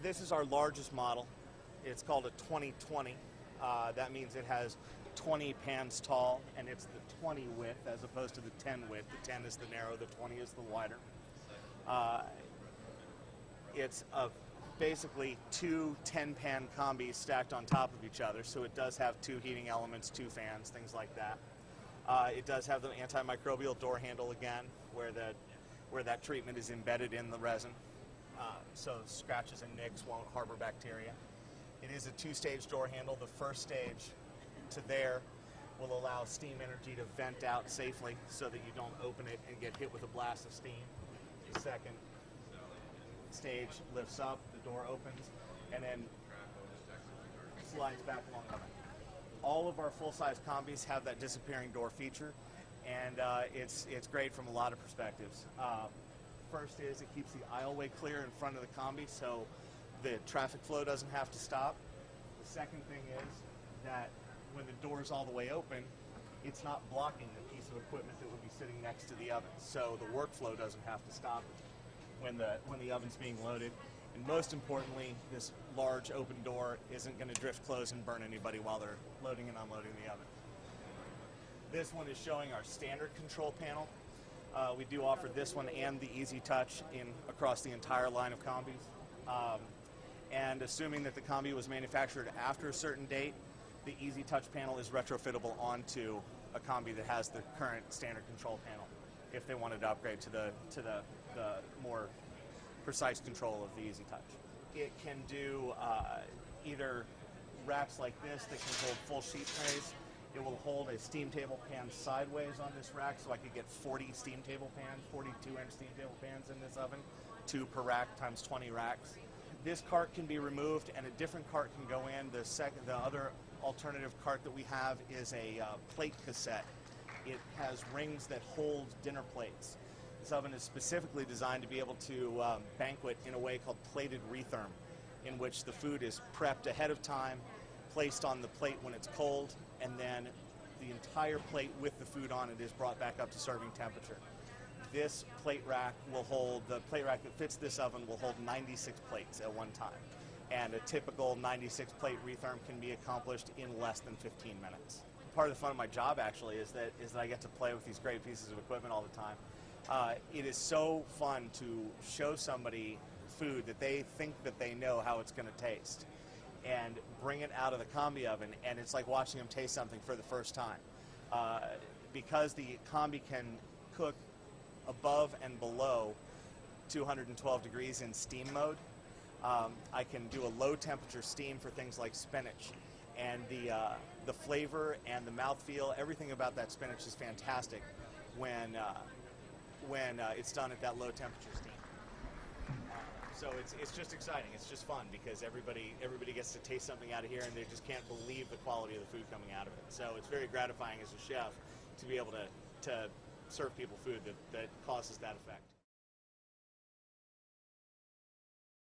This is our largest model. It's called a 2020. That means it has 20 pans tall, and it's the 20 width as opposed to the 10 width. The 10 is the narrow, the 20 is the wider. It's basically two 10-pan combis stacked on top of each other, so it does have two heating elements, two fans, things like that. It does have the antimicrobial door handle again, where that treatment is embedded in the resin, so scratches and nicks won't harbor bacteria. It is a two-stage door handle. The first stage to there will allow steam energy to vent out safely so that you don't open it and get hit with a blast of steam. The second stage lifts up, the door opens, and then slides back along the oven. All of our full-size combis have that disappearing door feature, and it's great from a lot of perspectives. First is it keeps the aisleway clear in front of the combi, so the traffic flow doesn't have to stop. The second thing is that when the door is all the way open, it's not blocking the piece of equipment that would be sitting next to the oven, so the workflow doesn't have to stop when the oven's being loaded. And most importantly, this large open door isn't going to drift close and burn anybody while they're loading and unloading the oven. This one is showing our standard control panel. We do offer this one and the Easy Touch across the entire line of combis. And assuming that the combi was manufactured after a certain date, the Easy Touch panel is retrofittable onto a combi that has the current standard control panel if they wanted to upgrade to the more precise control of the Easy Touch. It can do either racks like this that can hold full sheet trays. It will hold a steam table pan sideways on this rack, so I could get 40 steam table pans, 42-inch steam table pans in this oven, 2 per rack times 20 racks. This cart can be removed and a different cart can go in. The other alternative cart that we have is a plate cassette. It has rings that hold dinner plates. This oven is specifically designed to be able to banquet in a way called plated retherm, in which the food is prepped ahead of time, placed on the plate when it's cold, and then the entire plate with the food on it is brought back up to serving temperature. This plate rack the plate rack that fits this oven will hold 96 plates at one time. And a typical 96 plate retherm can be accomplished in less than 15 minutes. Part of the fun of my job actually is that I get to play with these great pieces of equipment all the time. It is so fun to show somebody food that they think that they know how it's going to taste and bring it out of the combi oven, and it's like watching them taste something for the first time. Because the combi can cook above and below 212 degrees in steam mode, I can do a low temperature steam for things like spinach, and the flavor and the mouthfeel, everything about that spinach is fantastic when it's done at that low temperature steam. So it's just exciting. It's just fun because everybody gets to taste something out of here, and they just can't believe the quality of the food coming out of it. So it's very gratifying as a chef to be able to serve people food that causes that effect.